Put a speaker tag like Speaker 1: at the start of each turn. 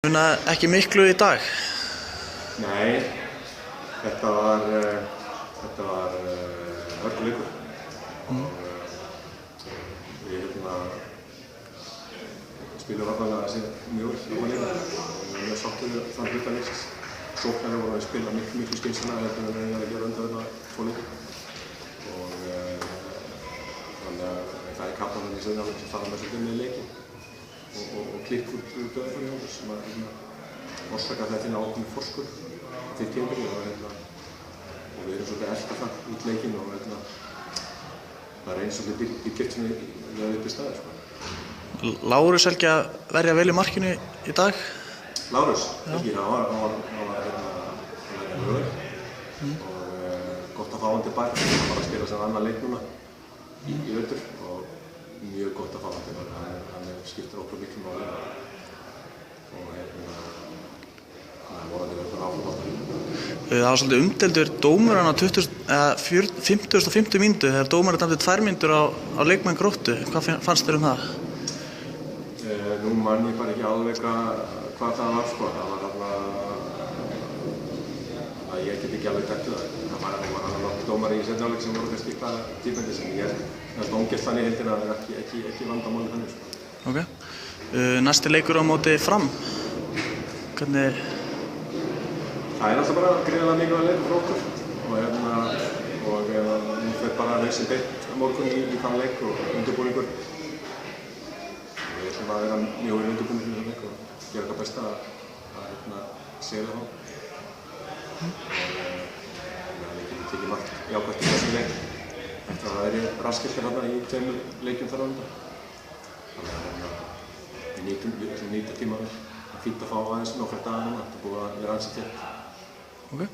Speaker 1: Muna ekki miklu í dag?
Speaker 2: Nei, þetta var hörkuleikur og við spilum varnarlega þessi mjög vel og mjög sáttir við þann hluta leiksins. Sóknarnir voru að spila miklu skynsamlega heldur en að gera undir þetta tvo leiki og þannig að það er kaplaninn í seinni hálfleik sem fara með svolítið með leiki og klikk út döðafæri hjá okkur sem orsakar þetta inn á ákveðnu forskur til tímabili og við erum svolítið að elta það út leikinn og það er eins og svolítið bílgift sem við erum upp í staði.
Speaker 1: Lárus Helgi að verja vel í markinu í dag?
Speaker 2: Lárus Helgi, hann var möguleg og gott að fá hann tilbaka. Hann var að spila sem annan leik núna í vetur og mjög gott að fá hann tilbaka. Hann skiptir okkur miklu máli og hann vonandi verður bara áfram alltaf.
Speaker 1: Það var svolítið umdeildur dómur hann á 50. mínútu þegar dómarinn dæmdi 2 mínútur á leikmann Gróttu. Hvað fannst þér um það?
Speaker 2: Nú man ég bara ekki alveg hvað það var sko. Það var að ég get ekki alveg dættu það. Það var nokkuð dómari í seinni hálfleik sem voru kannski eitthvað tíbendi sem ég held óngert þannig heildina að það er ekki vandamáli þannig sko.
Speaker 1: Ok. Næsti leikur á móti Fram. Hvernig?
Speaker 2: Það er alltaf bara gríðarlega mikilvægur leikur fyrir okkur og nú fer bara hausinn beint á morgun í þann leik og undirbúningur. Við ætlum að vera mjög vel undirbúnir fyrir þann leik og gera það besta að sigra þá. Við getum tekið margt jákvætt í þessum leik eftir að það er raskirkir þarna í 2 leikjum þar á undan. Þannig að við nýtum tíma vel. Það er fínt að fá aðeins nokkra daga núna. Þetta er búið að vera ansi þétt.
Speaker 1: Okay.